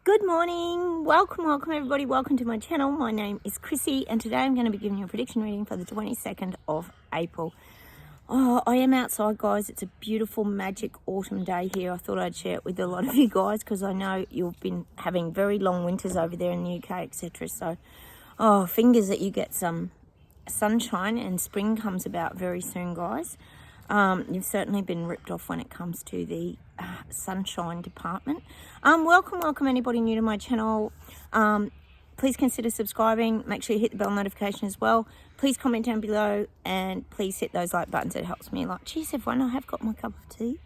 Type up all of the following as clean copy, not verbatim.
Good morning, welcome everybody, welcome to my channel. My name is Chrissy and today I'm going to be giving you a prediction reading for the 22nd of April. I am outside, guys. It's a beautiful magic autumn day here. I thought I'd share it with a lot of you guys because I know you've been having very long winters over there in the UK, etc. So fingers that you get some sunshine and spring comes about very soon, guys. You've certainly been ripped off when it comes to the sunshine department. Welcome anybody new to my channel. Please consider subscribing. Make sure you hit the bell notification as well. Please comment down below and please hit those like buttons. It helps me a lot. Cheers everyone, I have got my cup of tea.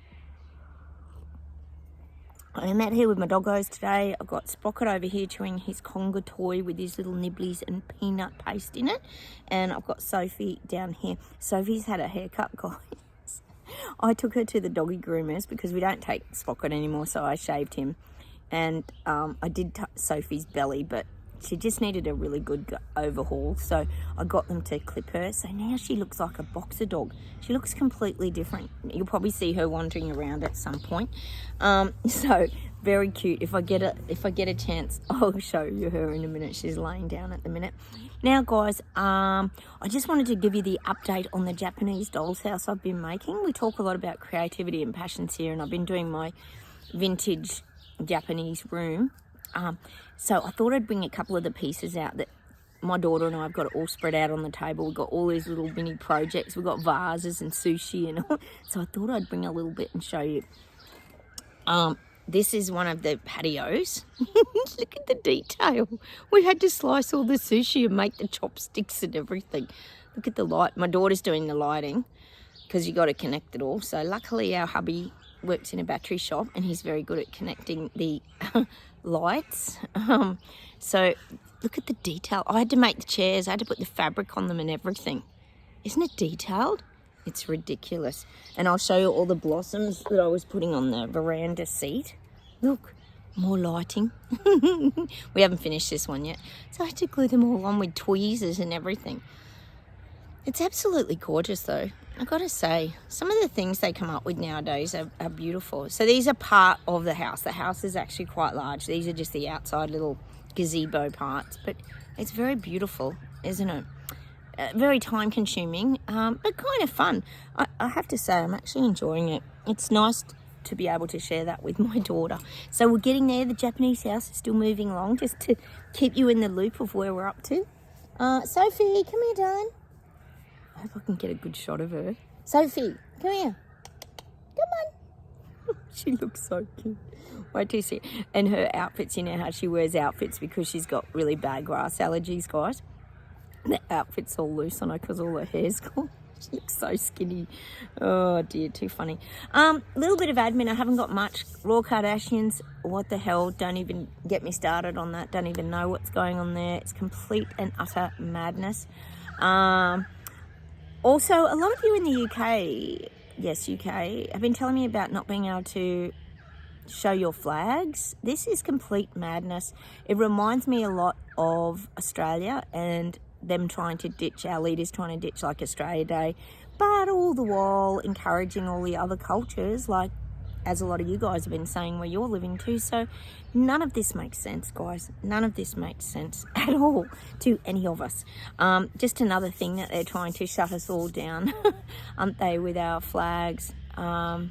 I am out here with my doggos today. I've got Sprocket over here chewing his conga toy with his little nibblies and peanut paste in it. And I've got Sophie down here. Sophie's had a haircut, guys. I took her to the doggy groomers because we don't take Sprocket anymore, so I shaved him. And I did Sophie's belly, but she just needed a really good overhaul, so I got them to clip her. So now she looks like a boxer dog. She looks completely different. You'll probably see her wandering around at some point. So very cute. If I get a chance, I'll show you her in a minute. She's laying down at the minute. Now, guys, I just wanted to give you the update on the Japanese doll's house I've been making. We talk a lot about creativity and passions here, and I've been doing my vintage Japanese room. So I thought I'd bring a couple of the pieces out that my daughter and I have got it all spread out on the table. We've got all these little mini projects. We've got vases and sushi and all. So I thought I'd bring a little bit and show you. This is one of the patios. Look at the detail. We had to slice all the sushi and make the chopsticks and everything. Look at the light. My daughter's doing the lighting because you got to connect it all. So luckily our hubby works in a battery shop and he's very good at connecting the lights. So look at the detail. I had to make the chairs. I had to put the fabric on them and everything. Isn't it detailed? It's ridiculous. And I'll show you all the blossoms that I was putting on the veranda seat. Look, more lighting. We haven't finished this one yet. So I had to glue them all on with tweezers and everything. It's absolutely gorgeous though. I gotta say, some of the things they come up with nowadays are beautiful. So these are part of the house. The house is actually quite large. These are just the outside little gazebo parts, but it's very beautiful, isn't it? Very time consuming, but kind of fun. I have to say, I'm actually enjoying it. It's nice to be able to share that with my daughter. So we're getting there. The Japanese house is still moving along, just to keep you in the loop of where we're up to. Sophie, come here, darling. I hope I can get a good shot of her. Sophie, come here. Come on. She looks so cute. Wait till you see. And her outfits, you know how she wears outfits because she's got really bad grass allergies, guys. The outfit's all loose on her because all her hair's gone. She looks so skinny. Oh dear, too funny. Little bit of admin. I haven't got much. Raw Kardashians, what the hell? Don't even get me started on that. Don't even know what's going on there. It's complete and utter madness. Also, a lot of you in the UK, yes, UK, have been telling me about not being able to show your flags. This is complete madness. It reminds me a lot of Australia and them trying to ditch, our leaders trying to ditch like Australia Day, but all the while encouraging all the other cultures, like as a lot of you guys have been saying where you're living too. So none of this makes sense, guys. None of this makes sense at all to any of us. Just another thing that they're trying to shut us all down, aren't they, with our flags. And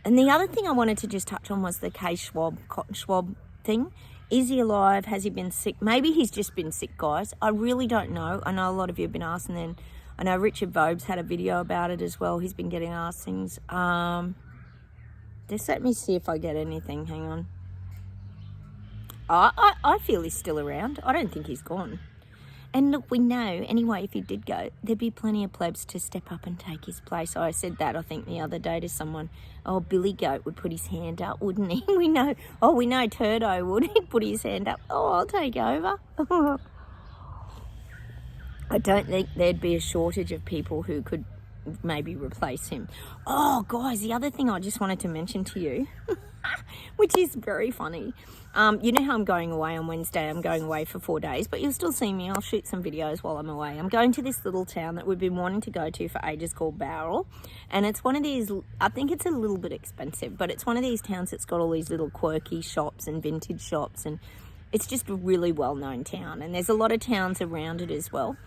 the other thing I wanted to just touch on was the cotton swab thing. Is he alive? Has he been sick? Maybe he's just been sick, guys. I really don't know. I know a lot of you have been asking. Then I know Richard Vobes had a video about it as well. He's been getting asked things. Just let me see if I get anything. Hang on. I feel he's still around. I don't think he's gone. And look, we know, anyway, if he did go, there'd be plenty of plebs to step up and take his place. I said that, I think, the other day to someone. Oh, Billy Goat would put his hand up, wouldn't he? We know Turdo would. He'd put his hand up. Oh, I'll take over. I don't think there'd be a shortage of people who could maybe replace him. Oh, guys, the other thing I just wanted to mention to you, which is very funny. You know how I'm going away on Wednesday? I'm going away for 4 days, but you'll still see me. I'll shoot some videos while I'm away. I'm going to this little town that we've been wanting to go to for ages called Bowral. And it's one of these, I think it's a little bit expensive, but it's one of these towns that's got all these little quirky shops and vintage shops. And it's just a really well-known town. And there's a lot of towns around it as well.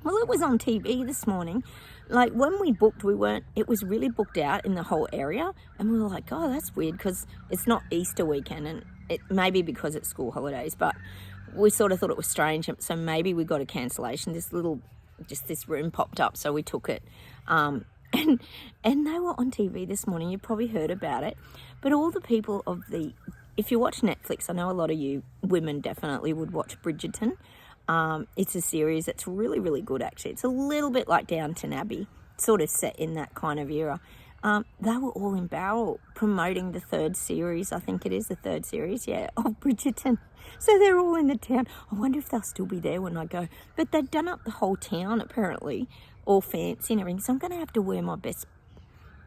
Well, it was on TV this morning. Like, when we booked, it was really booked out in the whole area. And we were like, oh, that's weird, because it's not Easter weekend, and it may be because it's school holidays, but we sort of thought it was strange. So maybe we got a cancellation. This room popped up, so we took it. And they were on TV this morning. You probably heard about it. But all the people if you watch Netflix, I know a lot of you women definitely would watch Bridgerton. It's a series that's really, really good, actually. It's a little bit like Downton Abbey, sort of set in that kind of era. They were all in Bowral promoting the third series, I think it is the third series, of Bridgerton. So they're all in the town. I wonder if they'll still be there when I go. But they've done up the whole town, apparently, all fancy and everything. So I'm going to have to wear my best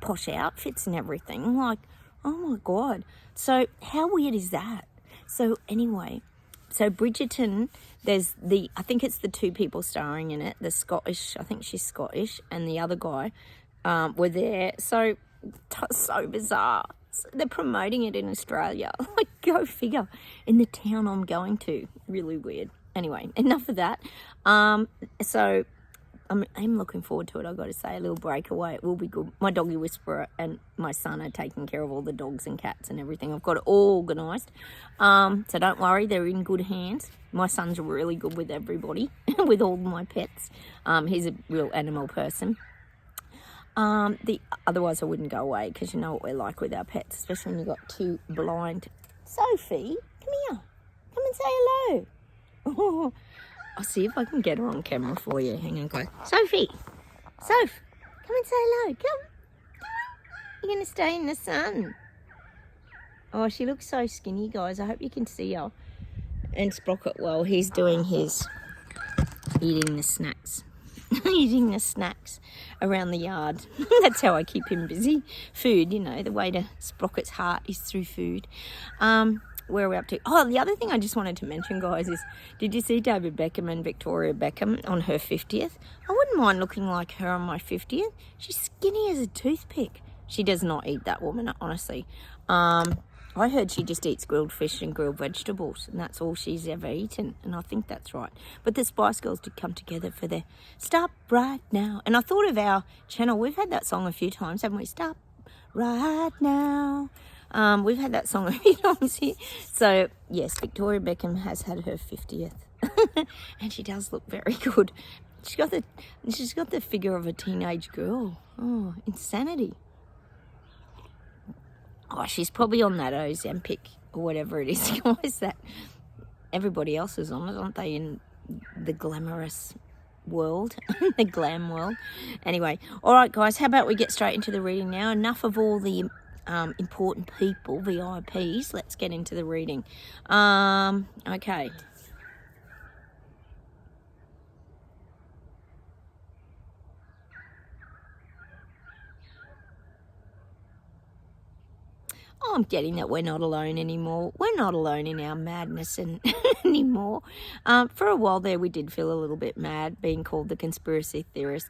posh outfits and everything. I'm like, oh my God. So how weird is that? So anyway, so Bridgerton, I think it's the two people starring in it, the Scottish, I think she's Scottish, and the other guy were there. So bizarre. So they're promoting it in Australia. Like, go figure. In the town I'm going to. Really weird. Anyway, enough of that. So I'm looking forward to it, I've got to say. A little breakaway. It will be good. My doggy whisperer and my son are taking care of all the dogs and cats and everything. I've got it all organised. So don't worry, they're in good hands. My son's really good with everybody, with all my pets. He's a real animal person. Otherwise I wouldn't go away, because you know what we're like with our pets, especially when you've got two blind. Sophie, come here. Come and say hello. Oh, I'll see if I can get her on camera for you. Hang on, guys. Sophie! Soph! Come and say hello. Come. You're going to stay in the sun. Oh, she looks so skinny, guys. I hope you can see her. And Sprocket, well, he's doing his eating the snacks. Eating the snacks around the yard. That's how I keep him busy. Food, you know, the way to Sprocket's heart is through food. Where are we up to? Oh, the other thing I just wanted to mention, guys, is did you see David Beckham and Victoria Beckham on her 50th? I wouldn't mind looking like her on my 50th. She's skinny as a toothpick. She does not eat, that woman, honestly. I heard she just eats grilled fish and grilled vegetables, and that's all she's ever eaten, and I think that's right. But the Spice Girls did come together for their Stop Right Now. And I thought of our channel. We've had that song a few times, haven't we? Stop Right Now. We've had that song a few times here. So, yes, Victoria Beckham has had her 50th. And she does look very good. She's got the figure of a teenage girl. Oh, insanity. Oh, she's probably on that Ozempic or whatever it is, guys, that everybody else is on it, aren't they, in the glamorous world, the glam world. Anyway, all right, guys, how about we get straight into the reading now? Enough of all the important people, VIPs. Let's get into the reading. Okay. Oh, I'm getting that we're not alone anymore. We're not alone in our madness anymore. For a while there, we did feel a little bit mad, being called the conspiracy theorist,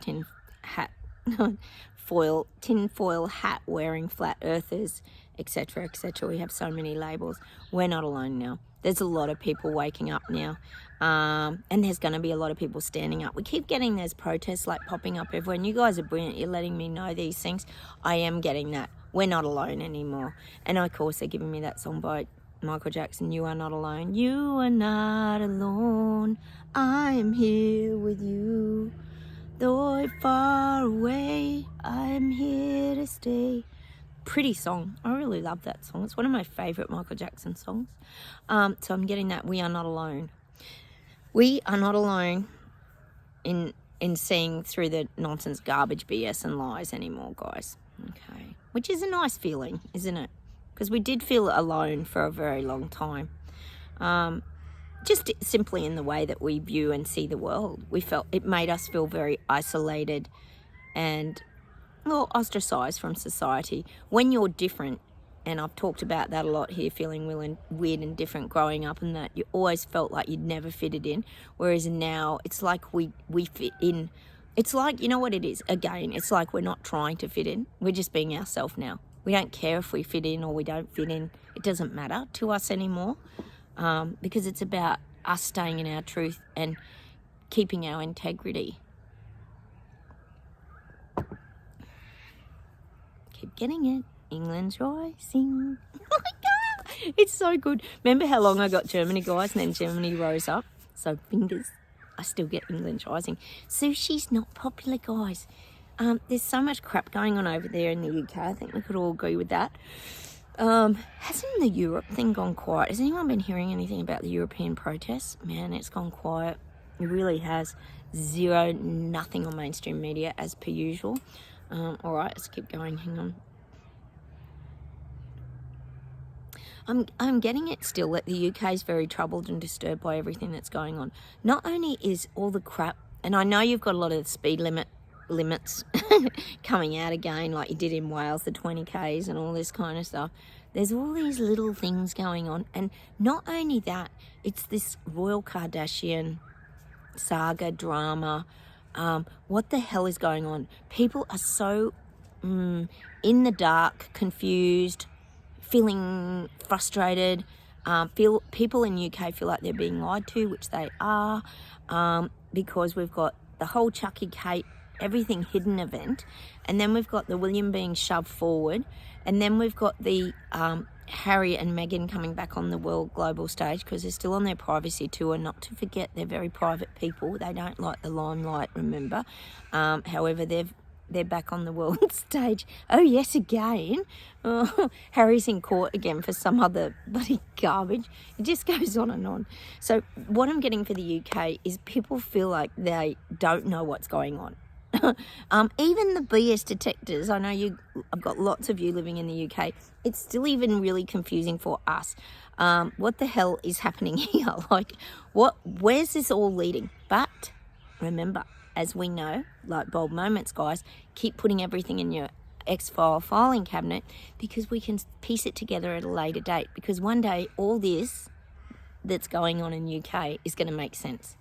tinfoil hat wearing flat earthers, etc., etc. We have so many labels. We're not alone now. There's a lot of people waking up now, and there's going to be a lot of people standing up. We keep getting those protests like popping up everywhere, and you guys are brilliant. You're letting me know these things. I am getting that. We're not alone anymore. And of course, they're giving me that song by Michael Jackson, You Are Not Alone. You are not alone. I am here with you. Though I'm far away, I'm here to stay. Pretty song. I really love that song. It's one of my favourite Michael Jackson songs. So I'm getting that. We are not alone. We are not alone in seeing through the nonsense, garbage, BS and lies anymore, guys. Okay. Which is a nice feeling, isn't it? Because we did feel alone for a very long time. Just simply in the way that we view and see the world. We felt it made us feel very isolated and well, ostracized from society. When you're different, and I've talked about that a lot here, feeling weird and different growing up, and that you always felt like you'd never fitted in, whereas now it's like we fit in. It's like, you know what it is? Again, it's like we're not trying to fit in. We're just being ourselves now. We don't care if we fit in or we don't fit in. It doesn't matter to us anymore, because it's about us staying in our truth and keeping our integrity. Keep getting it. England's rising. Oh my God, it's so good. Remember how long I got Germany, guys, and then Germany rose up? So fingers, I still get England's rising. Sushi's not popular, guys. There's so much crap going on over there in the UK. I think we could all agree with that. Hasn't the Europe thing gone quiet? Has anyone been hearing anything about the European protests? Man, it's gone quiet. It really has. Zero, nothing on mainstream media as per usual. All right, let's keep going. Hang on. I'm getting it still that the UK is very troubled and disturbed by everything that's going on. Not only is all the crap, and I know you've got a lot of speed limits coming out again, like you did in Wales, the 20Ks and all this kind of stuff. There's all these little things going on, and not only that, it's this Royal Kardashian saga drama. What the hell is going on? People are so in the dark, confused, feeling frustrated. People in UK feel like they're being lied to, which they are, because we've got the whole Chucky Kate, everything hidden event, and then we've got the William being shoved forward, and then we've got the Harry and Meghan coming back on the world global stage because they're still on their privacy tour. Not to forget, they're very private people. They don't like the limelight, remember. However, they're back on the world stage. Oh yes, again. Harry's in court again for some other bloody garbage. It just goes on and on. So what I'm getting for the UK is people feel like they don't know what's going on. Even the BS detectors, I know I've got lots of you living in the UK, it's still even really confusing for us. What the hell is happening here? Like, where's this all leading? But remember, as we know, like bold moments, guys, keep putting everything in your X-file filing cabinet, because we can piece it together at a later date, because one day all this that's going on in UK is going to make sense.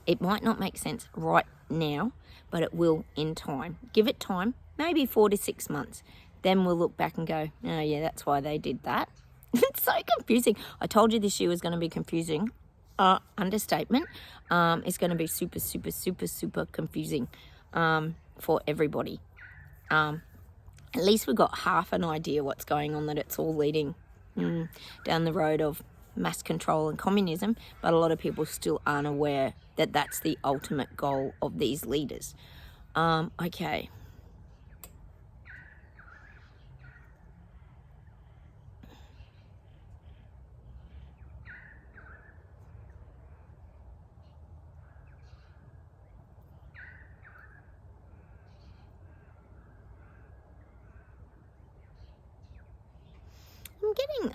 It might not make sense right now, but it will in time. Give it time, maybe 4 to 6 months. Then we'll look back and go, oh yeah, that's why they did that. It's so confusing. I told you this year was going to be confusing. Understatement. It's going to be super, super, super, super confusing for everybody. At least we've got half an idea what's going on, that it's all leading down the road of mass control and communism, but a lot of people still aren't aware that that's the ultimate goal of these leaders. Okay.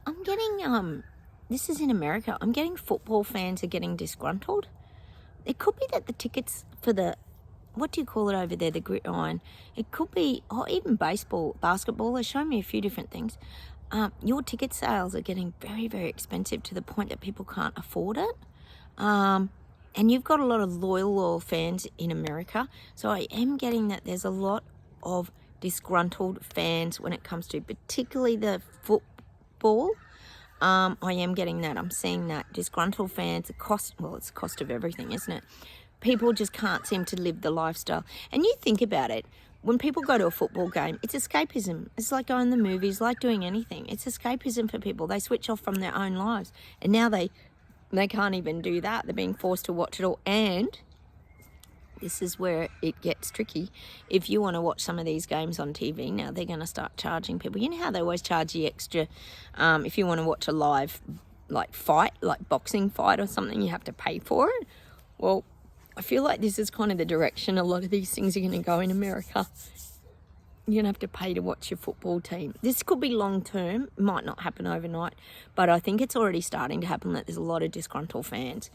I'm getting this is in America. I'm getting football fans are getting disgruntled. It could be that the tickets for the, what do you call it over there, the gridiron? It could be, or even basketball. They show me a few different things. Your ticket sales are getting very, very expensive to the point that people can't afford it. And you've got a lot of loyal fans in America. So I am getting that there's a lot of disgruntled fans when it comes to particularly the football. I am getting that. I'm seeing that. Disgruntled fans, it's the cost of everything, isn't it? People just can't seem to live the lifestyle. And you think about it, when people go to a football game, it's escapism. It's like going to the movies, like doing anything. It's escapism for people. They switch off from their own lives. And now they can't even do that. They're being forced to watch it all. And this is where it gets tricky. If you want to watch some of these games on TV, now they're going to start charging people. You know how they always charge you extra if you want to watch a live fight, like boxing fight or something, you have to pay for it? Well, I feel like this is kind of the direction a lot of these things are going to go in America. You're going to have to pay to watch your football team. This could be long term, might not happen overnight, but I think it's already starting to happen, that there's a lot of disgruntled fans.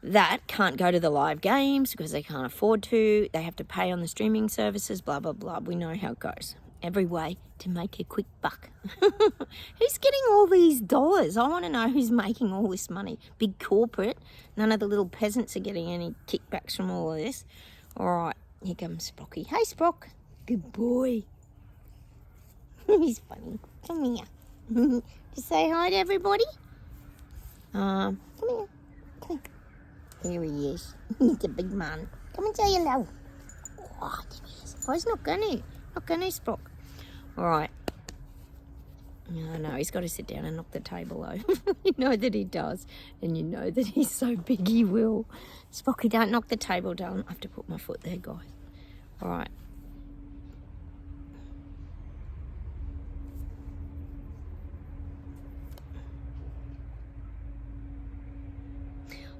that can't go to the live games because they can't afford to. They have to pay on the streaming services, blah, blah, blah. We know how it goes. Every way to make a quick buck. Who's getting all these dollars? I want to know who's making all this money. Big corporate. None of the little peasants are getting any kickbacks from all of this. All right, here comes Sprocky. Hey, Sprock. Good boy. He's funny. Come here. Just say hi to everybody. Come here. Come here. Here he is. He's a big man. Come and say hello. Oh, there he is. Oh, he's not going to. Not going to, Sprock. All right. No, he's got to sit down and knock the table over. You know that he does. And you know that he's so big he will. Sprocky, don't knock the table down. I have to put my foot there, guys. All right.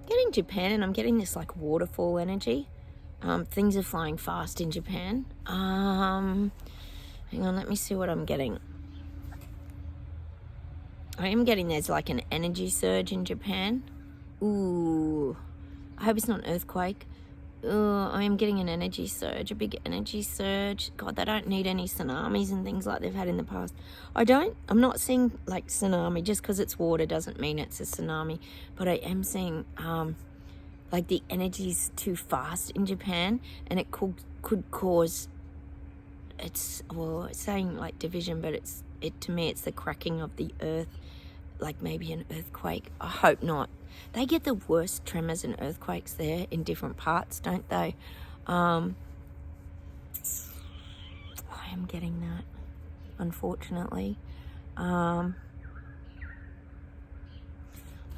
Getting Japan, and I'm getting this like waterfall energy. Things are flying fast in Japan. Hang on, let me see what I'm getting. I am getting there's like an energy surge in Japan. Ooh, I hope it's not an earthquake. I am getting an energy surge, a big energy surge. God, they don't need any tsunamis and things like they've had in the past. I'm not seeing like tsunami. Just because it's water doesn't mean it's a tsunami. But I am seeing like the energy's too fast in Japan, and it could cause, it's saying like division, but to me it's the cracking of the earth, like maybe an earthquake. I hope not. They get the worst tremors and earthquakes there in different parts, don't they? I am getting that, unfortunately. I'm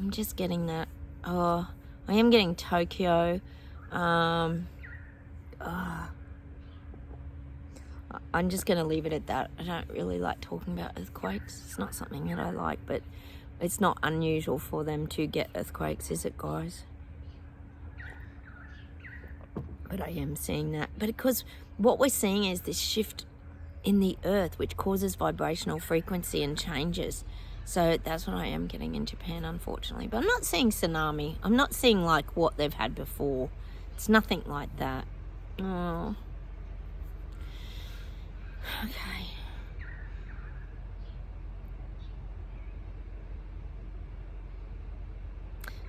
just getting that. Oh, I am getting Tokyo. I'm just going to leave it at that. I don't really like talking about earthquakes. It's not something that I like, but it's not unusual for them to get earthquakes, is it, guys? But I am seeing that. But because what we're seeing is this shift in the earth, which causes vibrational frequency and changes. So that's what I am getting in Japan, unfortunately. But I'm not seeing tsunami. I'm not seeing like what they've had before. It's nothing like that. Oh. Okay.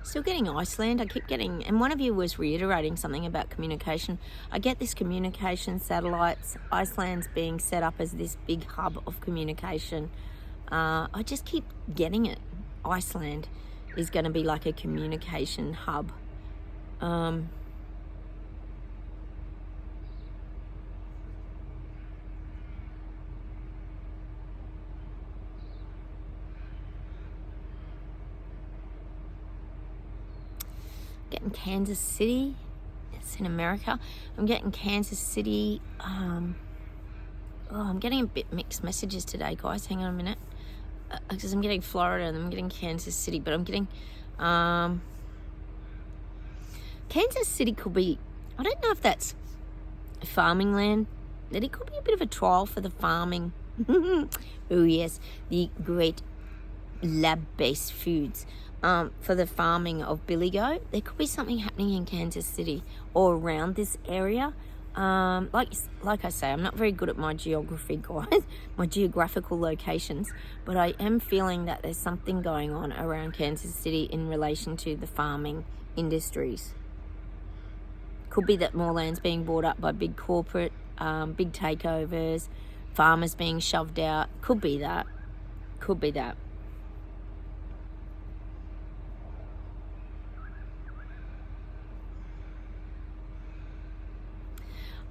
Still getting Iceland. I keep getting, and one of you was reiterating something about communication. I get this communication satellites. Iceland's being set up as this big hub of communication. I just keep getting it. Iceland is going to be like a communication hub. Getting Kansas City. It's in America. I'm getting Kansas City. I'm getting a bit mixed messages today, guys. Hang on a minute. Because I'm getting Florida and I'm getting Kansas City, but I'm getting Kansas City could be, I don't know if that's farming land, that it could be a bit of a trial for the farming. Oh yes, the great lab-based foods for the farming of billy goat. There could be something happening in Kansas City or around this area. Like I say, I'm not very good at my geography, guys, my geographical locations, but I am feeling that there's something going on around Kansas City in relation to the farming industries. Could be that more land's being bought up by big corporate, big takeovers, farmers being shoved out. Could be that. Could be that.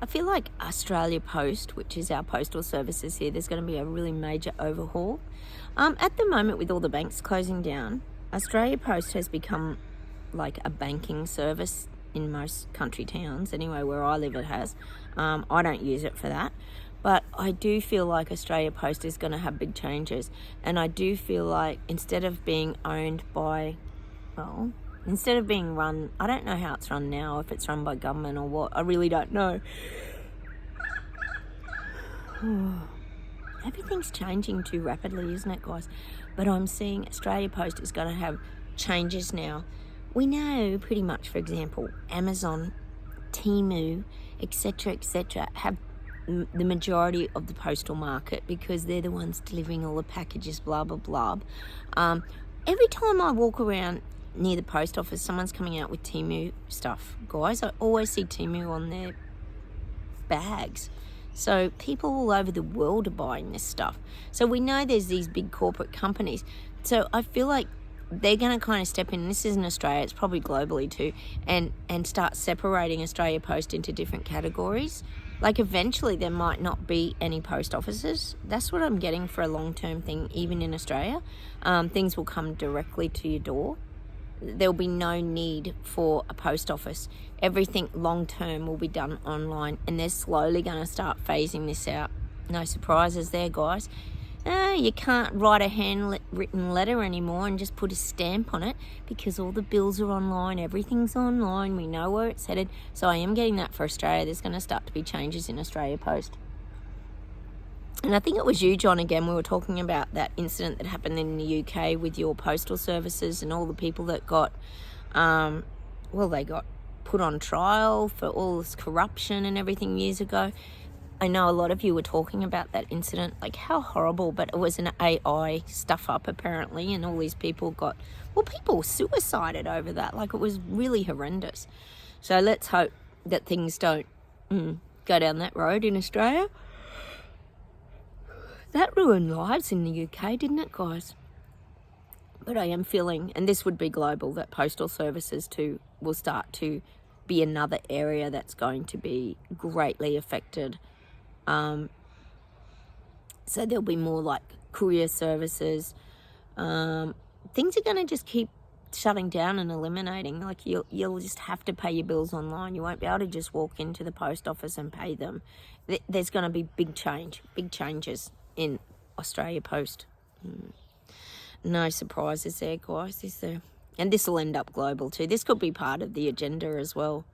I feel like Australia Post, which is our postal services here, there's going to be a really major overhaul. At the moment, with all the banks closing down, Australia Post has become like a banking service in most country towns. Anyway, where I live, it has. I don't use it for that. But I do feel like Australia Post is going to have big changes. And I do feel like instead of being owned by, instead of being run, I don't know how it's run now, if it's run by government or what, I really don't know. Everything's changing too rapidly, isn't it, guys? But I'm seeing Australia Post is going to have changes now. We know pretty much, for example, Amazon, Temu, etc., have the majority of the postal market because they're the ones delivering all the packages, blah, blah, blah. Every time I walk around near the post office, someone's coming out with Temu stuff. Guys, I always see Temu on their bags. So people all over the world are buying this stuff. So we know there's these big corporate companies. So I feel like they're going to kind of step in. This isn't Australia, it's probably globally too, and start separating Australia Post into different categories. Like eventually there might not be any post offices. That's what I'm getting for a long-term thing, even in Australia. Things will come directly to your door. There'll be no need for a post office. Everything long-term will be done online, and they're slowly going to start phasing this out. No surprises there, guys. You can't write a handwritten letter anymore and just put a stamp on it because all the bills are online, everything's online, we know where it's headed. So I am getting that for Australia. There's going to start to be changes in Australia Post. And I think it was you, John, again, we were talking about that incident that happened in the UK with your postal services and all the people that got, they got put on trial for all this corruption and everything years ago. I know a lot of you were talking about that incident, like how horrible, but it was an AI stuff up apparently, and all these people people suicided over that. Like it was really horrendous. So let's hope that things don't go down that road in Australia. That ruined lives in the UK, didn't it, guys? But I am feeling, and this would be global, that postal services too will start to be another area that's going to be greatly affected. So there'll be more like courier services. Things are going to just keep shutting down and eliminating. Like you'll just have to pay your bills online. You won't be able to just walk into the post office and pay them. There's going to be big changes in Australia Post. No surprises there, guys, is there? And this will end up global too. This could be part of the agenda as well.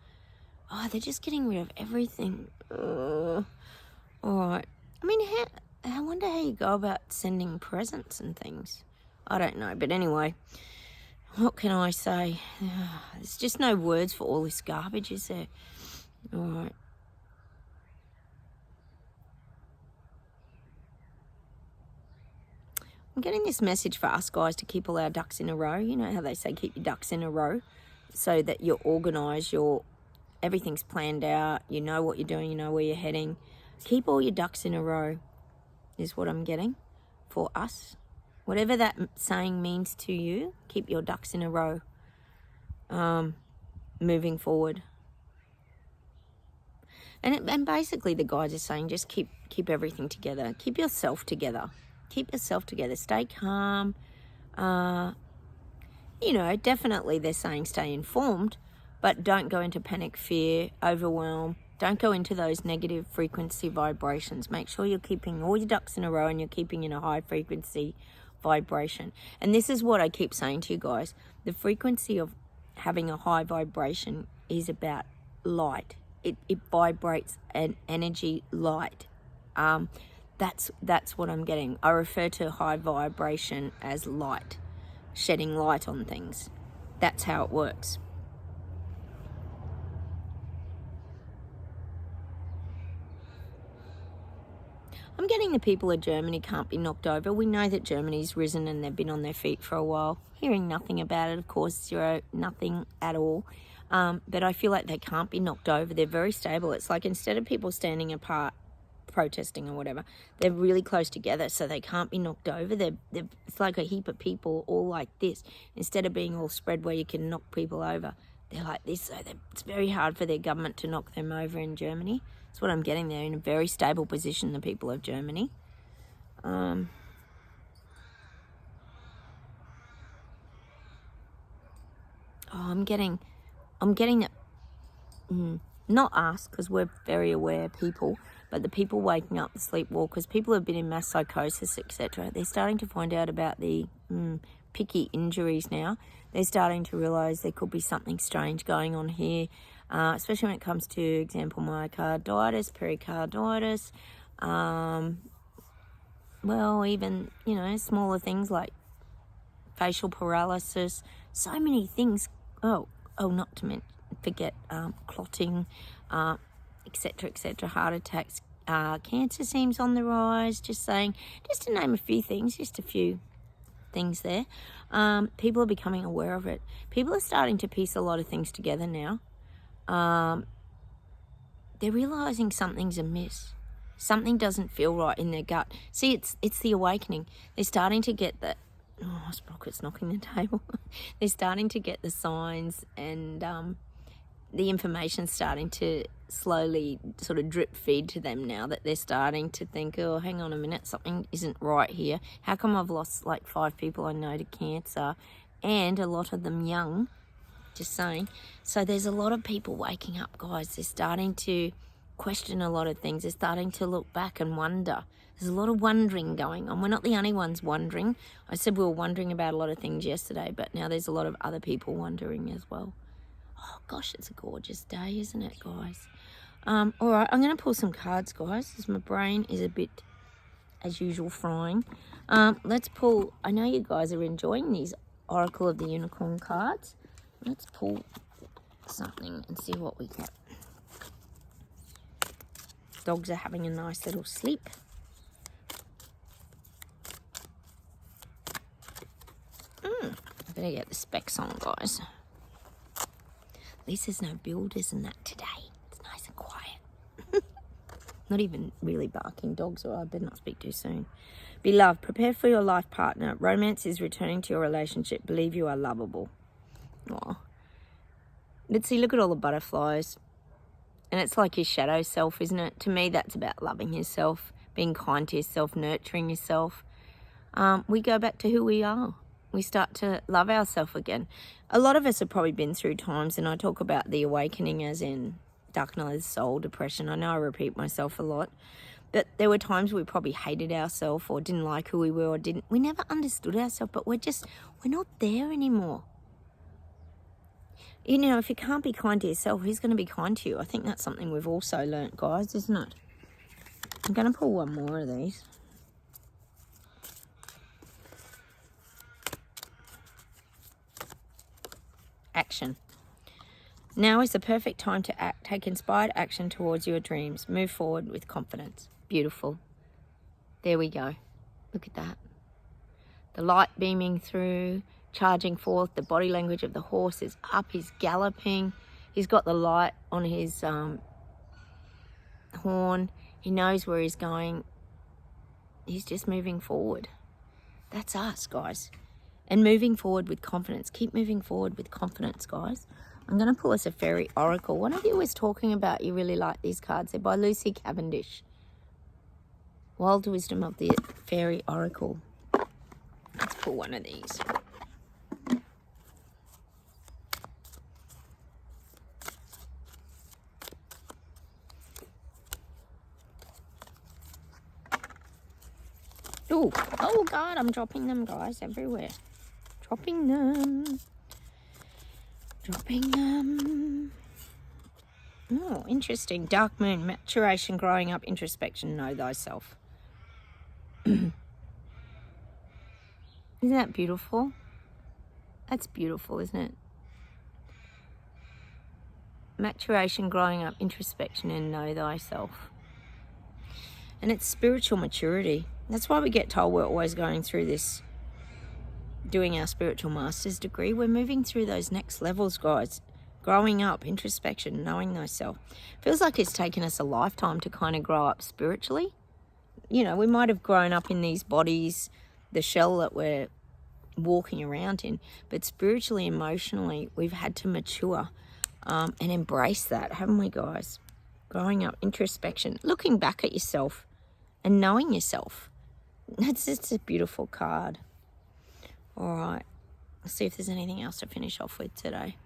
Oh, they're just getting rid of everything. All right. I mean, I wonder how you go about sending presents and things. I don't know. But anyway, what can I say? There's just no words for all this garbage, is there? All right. I'm getting this message for us guys to keep all our ducks in a row. You know how they say keep your ducks in a row so that you're organised, everything's planned out, you know what you're doing, you know where you're heading. Keep all your ducks in a row is what I'm getting for us. Whatever that saying means to you, keep your ducks in a row moving forward. And basically the guys are saying just keep everything together. Keep yourself together. Keep yourself together. Stay calm. Definitely they're saying stay informed, but don't go into panic, fear, overwhelm. Don't go into those negative frequency vibrations. Make sure you're keeping all your ducks in a row and you're keeping in a high frequency vibration. And this is what I keep saying to you guys. The frequency of having a high vibration is about light. It vibrates an energy light. That's what I'm getting. I refer to high vibration as light, shedding light on things. That's how it works. I'm getting the people of Germany can't be knocked over. We know that Germany's risen and they've been on their feet for a while. Hearing nothing about it, of course, zero, nothing at all. But I feel like they can't be knocked over. They're very stable. It's like instead of people standing apart, protesting or whatever, they're really close together, so they can't be knocked over. It's like a heap of people all like this. Instead of being all spread where you can knock people over, they're like this. So it's very hard for their government to knock them over in Germany. That's what I'm getting. They're in a very stable position, the people of Germany. I'm getting that. Not us, because we're very aware people, but the people waking up, the sleepwalkers, people who have been in mass psychosis, etc. They're starting to find out about the picky injuries now. They're starting to realise there could be something strange going on here, especially when it comes to, example, myocarditis, pericarditis, even, smaller things like facial paralysis. So many things not to forget clotting, etc., heart attacks, cancer seems on the rise, just to name a few things, just a few things there. People are becoming aware of it. People are starting to piece a lot of things together now. They're realizing something's amiss. Something doesn't feel right in their gut. See, it's the awakening. They're starting to get that. Oh, Sprocket's knocking the table. They're starting to get the signs, and the information's starting to slowly sort of drip feed to them now, that they're starting to think, oh, hang on a minute, something isn't right here. How come I've lost like 5 people I know to cancer, and a lot of them young? Just saying. So there's a lot of people waking up, guys. They're starting to question a lot of things. They're starting to look back and wonder. There's a lot of wondering going on. We're not the only ones wondering. I said we were wondering about a lot of things yesterday, but now there's a lot of other people wondering as well. Oh, gosh, it's a gorgeous day, isn't it, guys? All right, I'm going to pull some cards, guys, because my brain is a bit, as usual, frying. Let's pull. I know you guys are enjoying these Oracle of the Unicorn cards. Let's pull something and see what we get. Dogs are having a nice little sleep. I better get the specs on, guys. At least there's no builders and that today. It's nice and quiet. Not even really barking dogs, or I better not speak too soon. Beloved, prepare for your life partner. Romance is returning to your relationship. Believe you are lovable. Aw. Let's see, look at all the butterflies. And it's like his shadow self, isn't it? To me, that's about loving yourself, being kind to yourself, nurturing yourself. We go back to who we are. We start to love ourselves again. A lot of us have probably been through times, and I talk about the awakening as in dark night of the soul, depression. I know I repeat myself a lot, but there were times we probably hated ourselves or didn't like who we were, or we never understood ourselves, but we're not there anymore. You know, if you can't be kind to yourself, who's going to be kind to you? I think that's something we've also learnt, guys, isn't it? I'm going to pull one more of these. Action. Now is the perfect time to act. Take inspired action towards your dreams. Move forward with confidence. Beautiful. There we go. Look at that. The light beaming through, charging forth. The body language of the horse is up. He's galloping. He's got the light on his horn. He knows where he's going. He's just moving forward. That's us, guys. And moving forward with confidence. Keep moving forward with confidence, guys. I'm going to pull us a fairy oracle. One of you was talking about you really like these cards. They're by Lucy Cavendish. Wild Wisdom of the Fairy Oracle. Let's pull one of these. Ooh. Oh, God, I'm dropping them, guys, everywhere. Dropping them. Dropping them. Oh, interesting. Dark moon, maturation, growing up, introspection, know thyself. Isn't that beautiful? That's beautiful, isn't it? Maturation, growing up, introspection, and know thyself. And it's spiritual maturity. That's why we get told we're always going through this, doing our spiritual master's degree. We're moving through those next levels, guys. Growing up, introspection, knowing thyself. Feels like it's taken us a lifetime to kind of grow up spiritually. You know, we might have grown up in these bodies, the shell that we're walking around in, but spiritually, emotionally, we've had to mature and embrace that, haven't we, guys? Growing up, introspection, looking back at yourself and knowing yourself. It's a beautiful card. All right, let's see if there's anything else to finish off with today.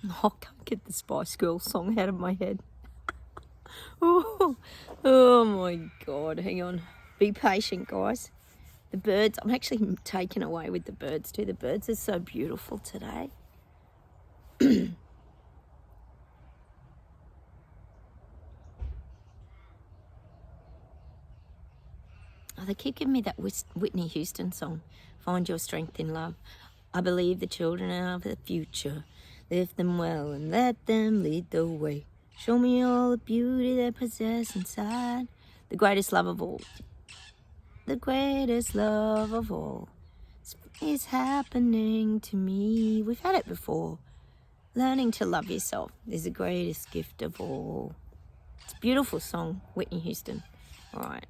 Oh, I can't get the Spice Girls song out of my head. Oh my God, hang on. Be patient, guys. The birds, I'm actually taken away with the birds too. The birds are so beautiful today. Oh, they keep giving me that Whitney Houston song, Find Your Strength in Love. I believe the children are the future. Lift them well and let them lead the way. Show me all the beauty they possess inside. The greatest love of all. The greatest love of all is happening to me. We've had it before. Learning to love yourself is the greatest gift of all. It's a beautiful song, Whitney Houston. All right.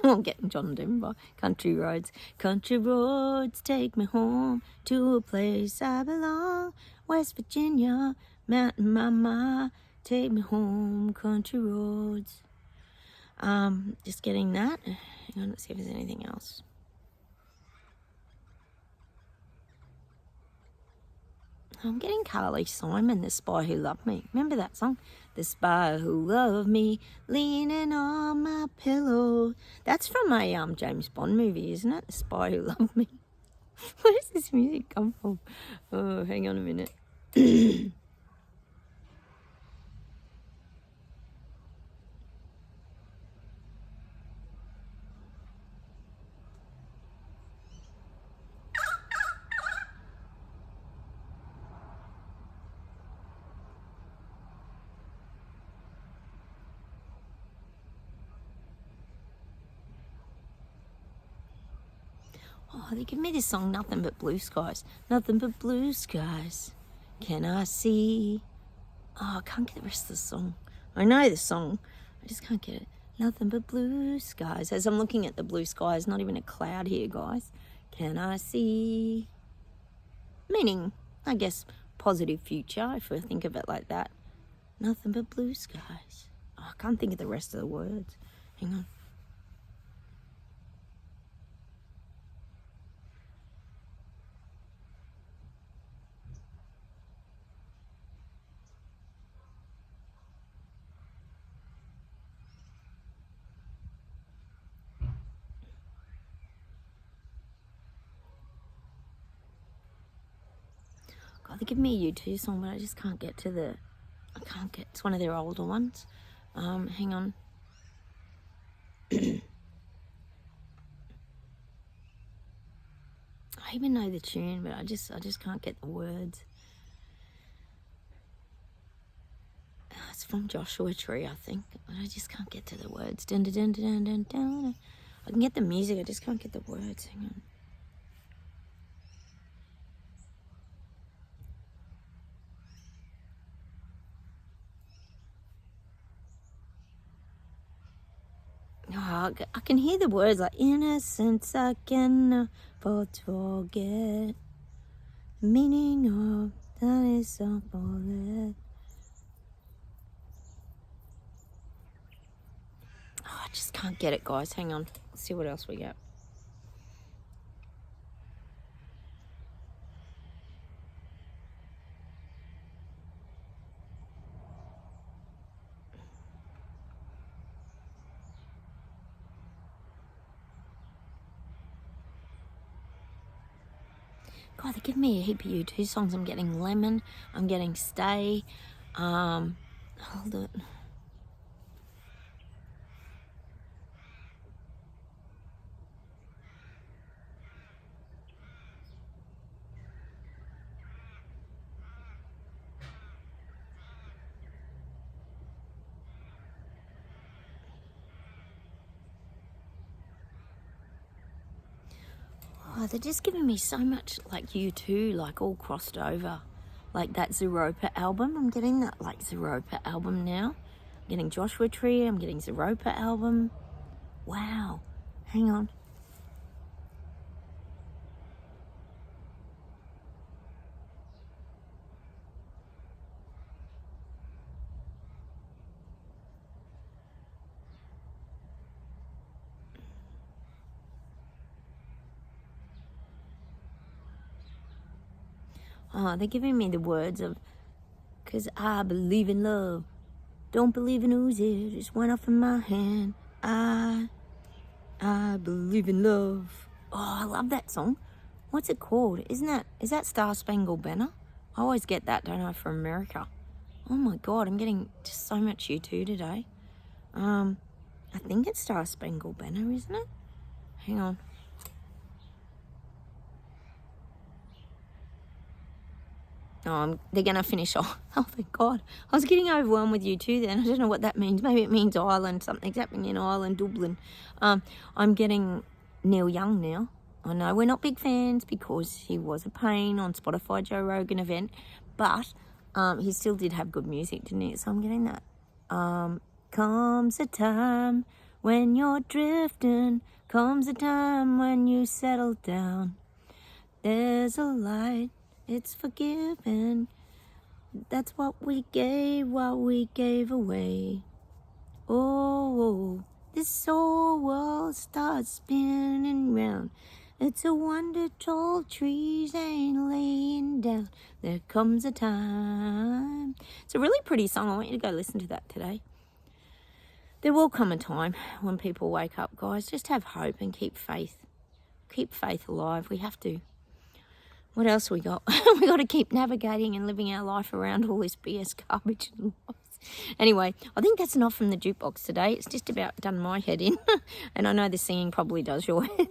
I'm getting John Denver. Country roads. Country roads take me home to a place I belong. West Virginia, Mountain Mama, take me home. Country roads. Just getting that. Hang on, let's see if there's anything else. I'm getting Carly Simon, The Spy Who Loved Me. Remember that song? The Spy Who Loved Me, leaning on my pillow. That's from a James Bond movie, isn't it? The Spy Who Loved Me. Where does this music come from? Oh, hang on a minute. Oh, they give me this song, Nothing But Blue Skies. Nothing but blue skies. Can I see? Oh, I can't get the rest of the song. I know the song. I just can't get it. Nothing but blue skies. As I'm looking at the blue skies, not even a cloud here, guys. Can I see? Meaning, I guess, positive future, if we think of it like that. Nothing but blue skies. Oh, I can't think of the rest of the words. Hang on. God, they give me a U2 song, but I just can't get to the... I can't get... It's one of their older ones. Hang on. I even know the tune, but I just can't get the words. It's from Joshua Tree, I think. But I just can't get to the words. Dun, dun, dun, dun, dun, dun. I can get the music, I just can't get the words. Hang on. Oh, I can hear the words like innocence I can afford to forget. The meaning of that is so bullet. Oh, I just can't get it, guys. Hang on. Let's see what else we got. God, they give me a heap of U2 songs. I'm getting Lemon. I'm getting Stay. Hold it. Oh, they're just giving me so much like U2, like all crossed over. Like that Zeropa album. I'm getting that like Zeropa album now. I'm getting Joshua Tree. I'm getting Zeropa album. Wow. Hang on. Oh, they're giving me the words of, 'cause I believe in love. Don't believe in who's it. Just went off in my hand. I believe in love. Oh, I love that song. What's it called? Is that Star Spangled Banner? I always get that, don't I, from America. Oh my God, I'm getting just so much U2 today. I think it's Star Spangled Banner, isn't it? Hang on. Oh, they're going to finish off. Oh, thank God. I was getting overwhelmed with U2 then. I don't know what that means. Maybe it means Ireland. Something's happening in Ireland, Dublin. I'm getting Neil Young now. I know we're not big fans because he was a pain on Spotify Joe Rogan event, but he still did have good music, didn't he? So I'm getting that. Comes a time when you're drifting. Comes a time when you settle down. There's a light. It's forgiven. That's what we gave away. Oh, this whole world starts spinning round. It's a wonder tall trees ain't laying down. There comes a time. It's a really pretty song. I want you to go listen to that today. There will come a time when people wake up, guys. Just have hope and keep faith. Keep faith alive. We have to. What else we got? We got to keep navigating and living our life around all this BS garbage and lies. Anyway, I think that's enough from the jukebox today. It's just about done my head in. And I know the singing probably does your head.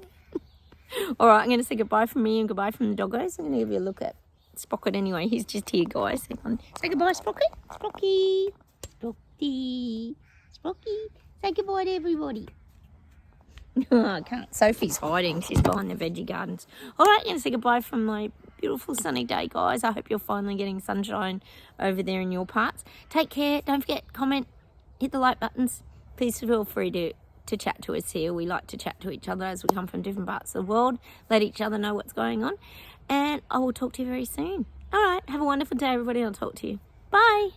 All right, I'm going to say goodbye from me and goodbye from the doggos. I'm going to give you a look at Sprocket anyway. He's just here, guys. Hang on. Say goodbye, Sprocket. Sprocky. Sprocky. Sprocky. Say goodbye to everybody. Oh, I can't. Sophie's hiding. She's behind the veggie gardens. All right, I'm going to say goodbye from my beautiful sunny day, guys. I hope you're finally getting sunshine over there in your parts. Take care. Don't forget, comment, hit the like buttons. Please feel free to chat to us here. We like to chat to each other as we come from different parts of the world. Let each other know what's going on. And I will talk to you very soon. All right, have a wonderful day, everybody. I'll talk to you. Bye.